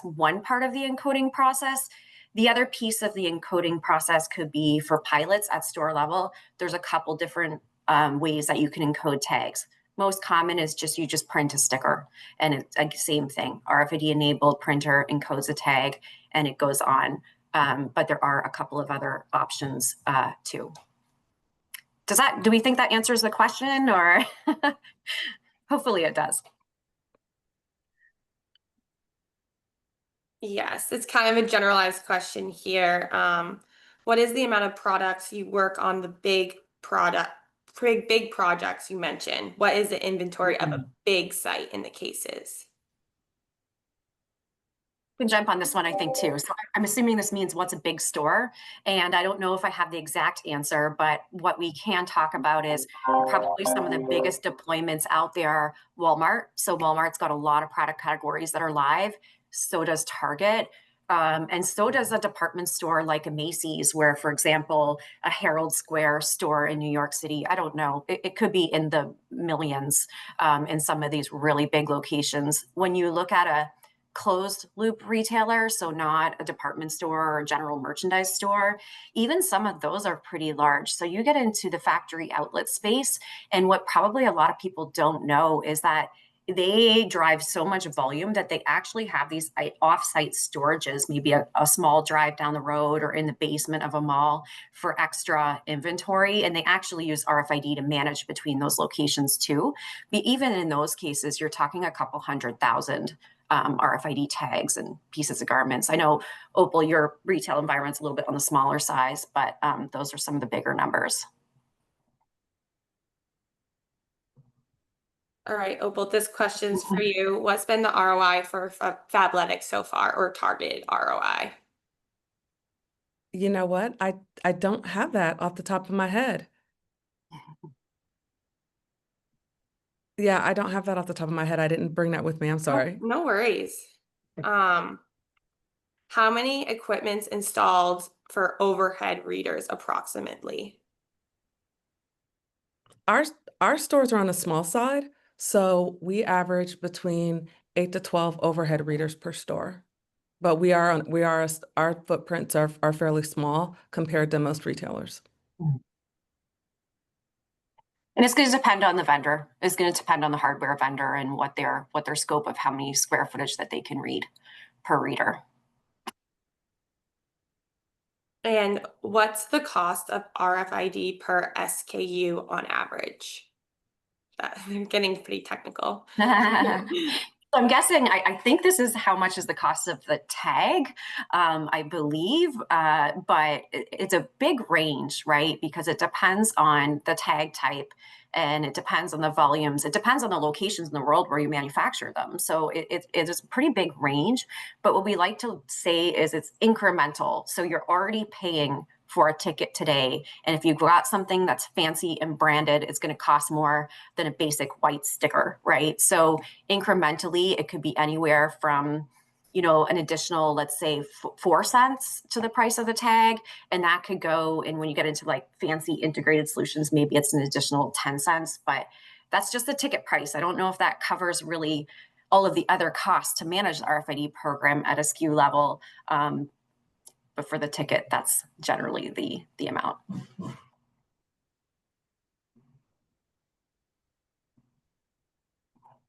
one part of the encoding process. The other piece of the encoding process could be for pilots at store level. There's a couple different ways that you can encode tags. Most common is you just print a sticker, and it's the same thing. RFID enabled printer encodes a tag and it goes on. But there are a couple of other options too. Do we think that answers the question, or hopefully it does? Yes, it's kind of a generalized question here. what is the amount of products you work on the big projects you mentioned? What is the inventory of a big site in the cases? Can jump on this one, I think, too. So I'm assuming this means what's a big store. And I don't know if I have the exact answer, but what we can talk about is probably some of the biggest deployments out there. Walmart. So Walmart's got a lot of product categories that are live. So does Target. And so does a department store like a Macy's, where, for example, a Herald Square store in New York City, I don't know, it could be in the millions in some of these really big locations. When you look at a closed loop retailer, so not a department store or a general merchandise store, even some of those are pretty large. So you get into the factory outlet space, and what probably a lot of people don't know is that they drive so much volume that they actually have these off-site storages, maybe a small drive down the road or in the basement of a mall for extra inventory. And they actually use RFID to manage between those locations too. But even in those cases, you're talking a couple 100,000 RFID tags and pieces of garments. I know, Opal, your retail environment's a little bit on the smaller size, but those are some of the bigger numbers. All right, Opal, this question's for you. What's been the ROI for Fabletics so far, or targeted ROI? You know what? I don't have that off the top of my head. Yeah, I don't have that off the top of my head. I didn't bring that with me. I'm sorry. No worries. How many equipments installed for overhead readers approximately? Our stores are on the small side, so we average between 8 to 12 overhead readers per store. But our footprints are fairly small compared to most retailers. And it's going to depend on the vendor. It's going to depend on the hardware vendor and what their scope of how many square footage that they can read per reader. And what's the cost of RFID per SKU on average? I'm getting pretty technical. So I'm guessing, I think this is how much is the cost of the tag, I believe, but it's a big range, right? Because it depends on the tag type and it depends on the volumes. It depends on the locations in the world where you manufacture them. So it is a pretty big range, but what we like to say is it's incremental. So you're already paying for a ticket today. And if you got something that's fancy and branded, it's going to cost more than a basic white sticker, right? So incrementally, it could be anywhere from, an additional, let's say 4 cents to the price of the tag. And that could go, and when you get into like fancy integrated solutions, maybe it's an additional 10 cents, but that's just the ticket price. I don't know if that covers really all of the other costs to manage the RFID program at a SKU level. But for the ticket, that's generally the amount.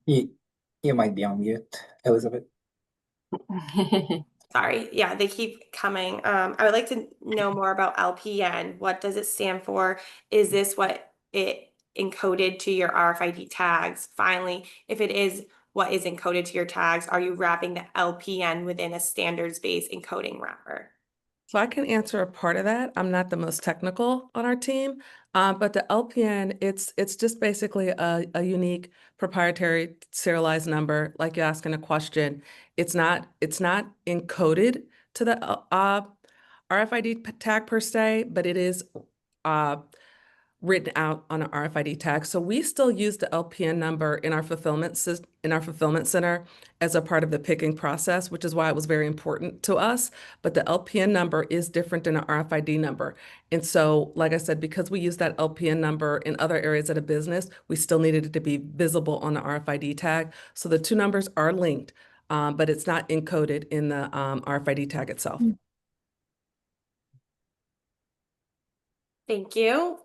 You might be on mute, Elizabeth. Sorry. Yeah, they keep coming. I would like to know more about LPN. What does it stand for? Is this what it encoded to your RFID tags? Finally, if it is what is encoded to your tags, are you wrapping the LPN within a standards-based encoding wrapper? So I can answer a part of that. I'm not the most technical on our team, but the LPN, it's just basically a unique proprietary serialized number. Like you're asking a question, it's not encoded to the RFID tag per se, but it is written out on an RFID tag. So we still use the LPN number in our fulfillment center as a part of the picking process, which is why it was very important to us. But the LPN number is different than an RFID number. And so, like I said, because we use that LPN number in other areas of the business, we still needed it to be visible on the RFID tag. So the two numbers are linked, but it's not encoded in the RFID tag itself. Thank you.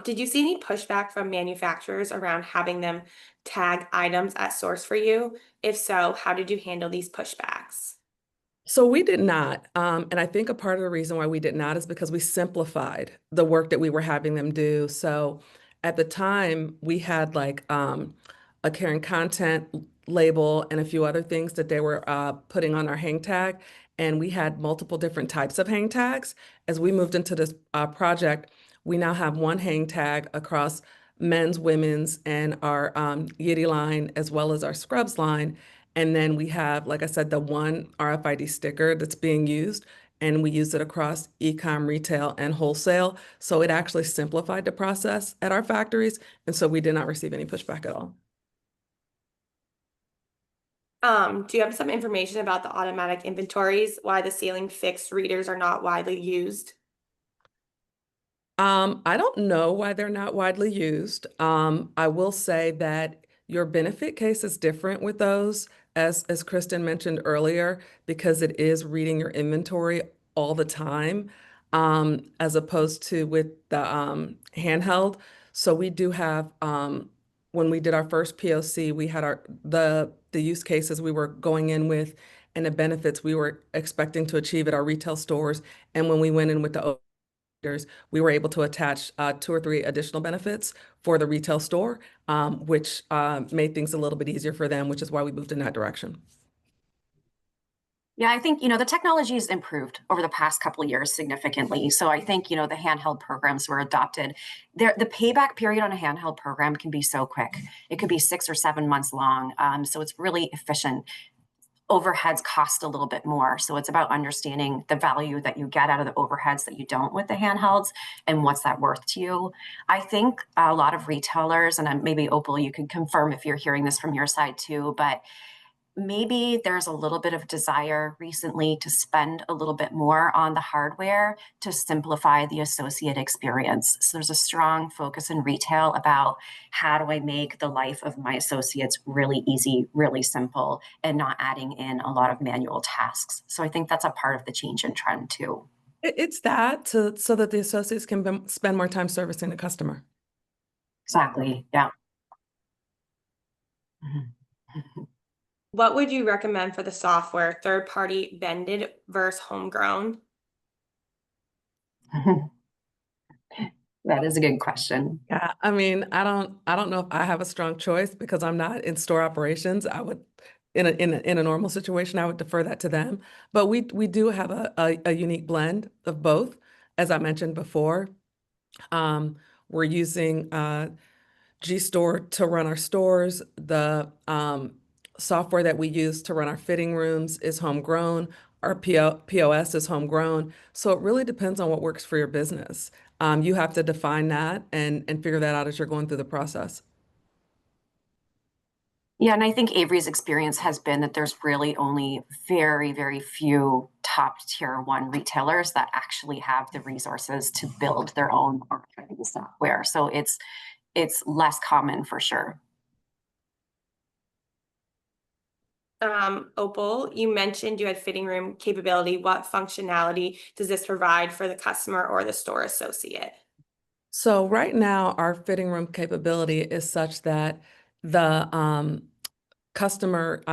Did you see any pushback from manufacturers around having them tag items at source for you? If so, how did you handle these pushbacks? So we did not. And I think a part of the reason why we did not is because we simplified the work that we were having them do. So at the time, we had like a care and content label and a few other things that they were putting on our hang tag. and we had multiple different types of hang tags. As we moved into this project, we now have one hang tag across men's, women's, and our Yeti line, as well as our scrubs line. And then we have, like I said, the one RFID sticker that's being used, and we use it across e-com, retail, and wholesale. So it actually simplified the process at our factories, and so we did not receive any pushback at all. Do you have some information about the automatic inventories, why the ceiling fixed readers are not widely used? I don't know why they're not widely used. I will say that your benefit case is different with those, as Kristen mentioned earlier, because it is reading your inventory all the time, as opposed to with the handheld. So we do have, when we did our first POC, we had the use cases we were going in with and the benefits we were expecting to achieve at our retail stores. And when we went in with the we were able to attach 2 or 3 additional benefits for the retail store, which made things a little bit easier for them, which is why we moved in that direction. Yeah, I think, the technology has improved over the past couple of years significantly. So I think, the handheld programs were adopted. The payback period on a handheld program can be so quick. It could be 6 or 7 months long. So it's really efficient. Overheads cost a little bit more. So it's about understanding the value that you get out of the overheads that you don't with the handhelds and what's that worth to you. I think a lot of retailers, and maybe Opal, you can confirm if you're hearing this from your side too, but maybe there's a little bit of desire recently to spend a little bit more on the hardware to simplify the associate experience. So there's a strong focus in retail about how do I make the life of my associates really easy, really simple, and not adding in a lot of manual tasks. So I think that's a part of the change in trend too. It's that so that the associates can spend more time servicing the customer. Exactly. Yeah. Mm-hmm. What would you recommend for the software, third-party vended versus homegrown? That is a good question. Yeah, I mean, I don't know if I have a strong choice because I'm not in store operations. I would, in a normal situation, I would defer that to them. But we do have a unique blend of both. As I mentioned before, we're using G-Store to run our stores. The software that we use to run our fitting rooms is homegrown. Our POS is homegrown. So it really depends on what works for your business. You have to define that and figure that out as you're going through the process. Yeah, and I think Avery's experience has been that there's really only very, very few top tier 1 retailers that actually have the resources to build their own marketing software. So it's less common for sure. Opal, you mentioned you had fitting room capability. What functionality does this provide for the customer or the store associate? So right now, our fitting room capability is such that the customer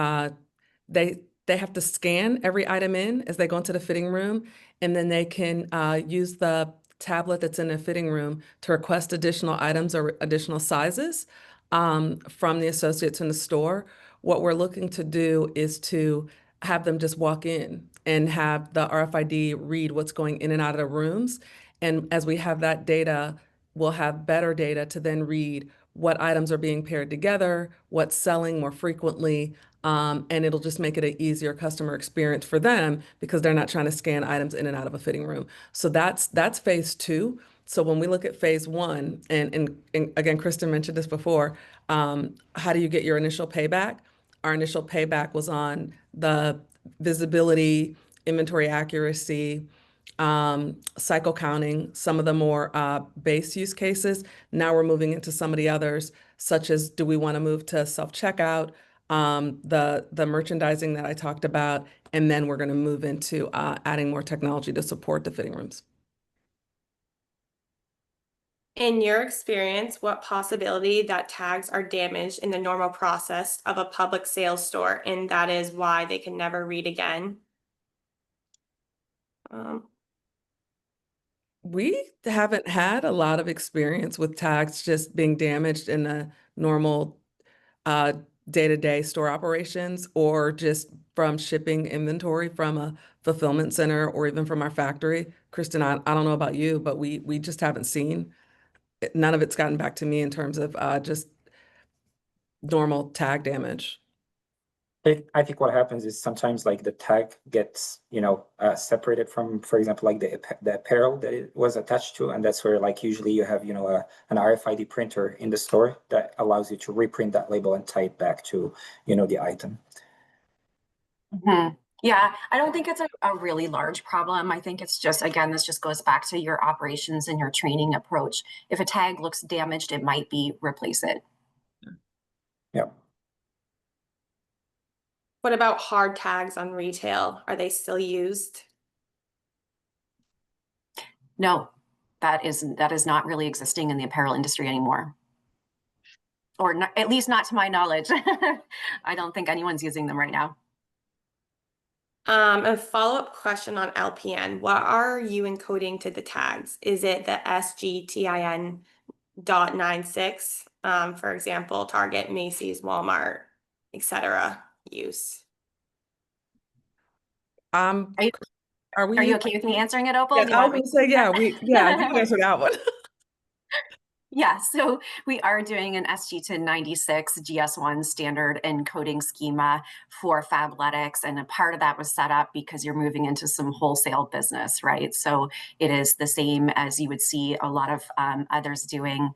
they have to scan every item in as they go into the fitting room, and then they can use the tablet that's in the fitting room to request additional items or additional sizes from the associates in the store. What we're looking to do is to have them just walk in and have the RFID read what's going in and out of the rooms. And as we have that data, we'll have better data to then read what items are being paired together, what's selling more frequently, and it'll just make it an easier customer experience for them because they're not trying to scan items in and out of a fitting room. So that's phase 2. So when we look at phase 1, and again, Kristen mentioned this before, how do you get your initial payback? Our initial payback was on the visibility, inventory accuracy, cycle counting, some of the more base use cases. Now we're moving into some of the others, such as do we want to move to self-checkout, the merchandising that I talked about, and then we're going to move into adding more technology to support the fitting rooms. In your experience, what possibility that tags are damaged in the normal process of a public sales store, and that is why they can never read again? We haven't had a lot of experience with tags just being damaged in a normal day-to-day store operations or just from shipping inventory from a fulfillment center or even from our factory. Kristen, I don't know about you, but we just haven't seen none of it's gotten back to me in terms of just normal tag damage. I think what happens is sometimes like the tag gets, separated from, for example, like the apparel that it was attached to. And that's where like usually you have, an RFID printer in the store that allows you to reprint that label and tie it back to, the item. Mhm. Yeah, I don't think it's a really large problem. I think it's just, again, this just goes back to your operations and your training approach. If a tag looks damaged, it might be replace it. Yeah. What about hard tags on retail? Are they still used? No, that is not really existing in the apparel industry anymore. Or not, at least not to my knowledge. I don't think anyone's using them right now. A follow-up question on LPN. What are you encoding to the tags? Is it the SGTIN.96, for example, Target, Macy's, Walmart, etc. use? Are we? Are you okay with me answering it, Opal? Yeah, Do you I want was me gonna say, yeah, you can answer that one. Yeah, so we are doing an SG-1096 GS1 standard encoding schema for Fabletics, and a part of that was set up because you're moving into some wholesale business, right? So it is the same as you would see a lot of others doing.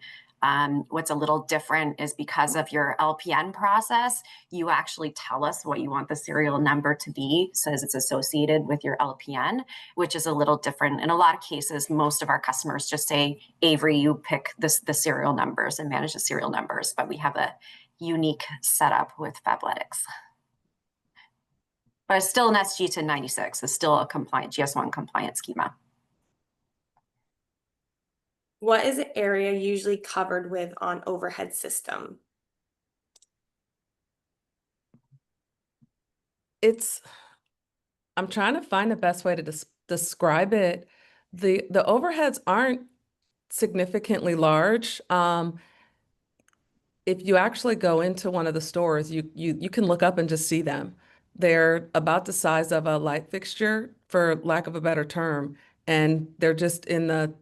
What's a little different is because of your LPN process, you actually tell us what you want the serial number to be, says it's associated with your LPN, which is a little different. In a lot of cases, most of our customers just say, Avery, you pick the serial numbers and manage the serial numbers, but we have a unique setup with Fabletics. But it's still an SG-1096. It's still a compliant GS1 compliant schema. What is the area usually covered with on overhead system? I'm trying to find the best way to describe it. The overheads aren't significantly large. If you actually go into one of the stores, you can look up and just see them. They're about the size of a light fixture, for lack of a better term, and they're just in the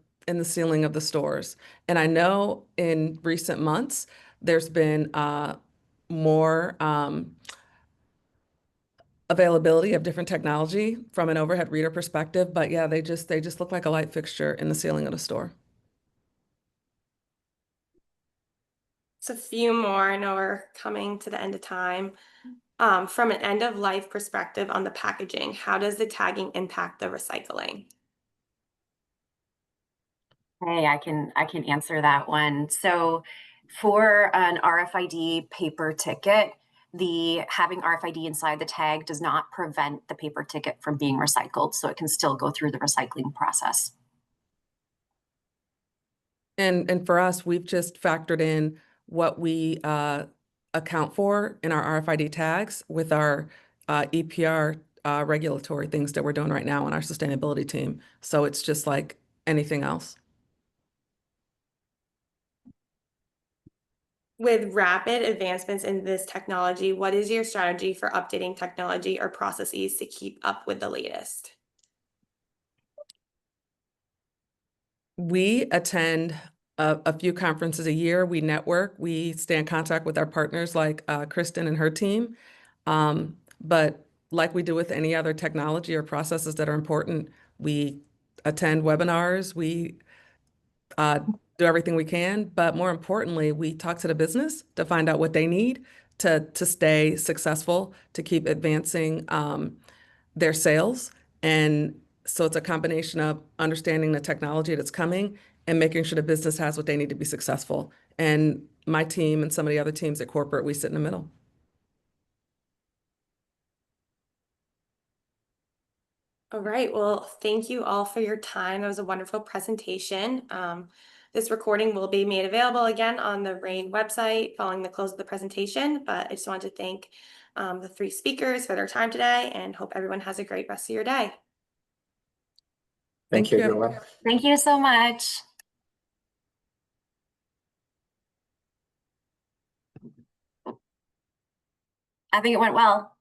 ceiling of the stores. And I know in recent months there's been more availability of different technology from an overhead reader perspective, but yeah, they just look like a light fixture in the ceiling of the store. It's a few more. I know we're coming to the end of time. From an end of life perspective on the packaging, how does the tagging impact the recycling? Hey, I can answer that one. So for an RFID paper ticket, having RFID inside the tag does not prevent the paper ticket from being recycled, so it can still go through the recycling process. And for us, we've just factored in what we account for in our RFID tags with our EPR regulatory things that we're doing right now on our sustainability team. So it's just like anything else. With rapid advancements in this technology, what is your strategy for updating technology or processes to keep up with the latest? We attend a few conferences a year. We network. We stay in contact with our partners like Kristen and her team. But like we do with any other technology or processes that are important, we attend webinars. We do everything we can, but more importantly, we talk to the business to find out what they need to stay successful, to keep advancing their sales. And so it's a combination of understanding the technology that's coming and making sure the business has what they need to be successful. And my team and some of the other teams at corporate, we sit in the middle. All right. Well, thank you all for your time. It was a wonderful presentation. This recording will be made available again on the RAIN website following the close of the presentation. But I just wanted to thank the three speakers for their time today and hope everyone has a great rest of your day. Thank you, everyone. Thank you so much. I think it went well.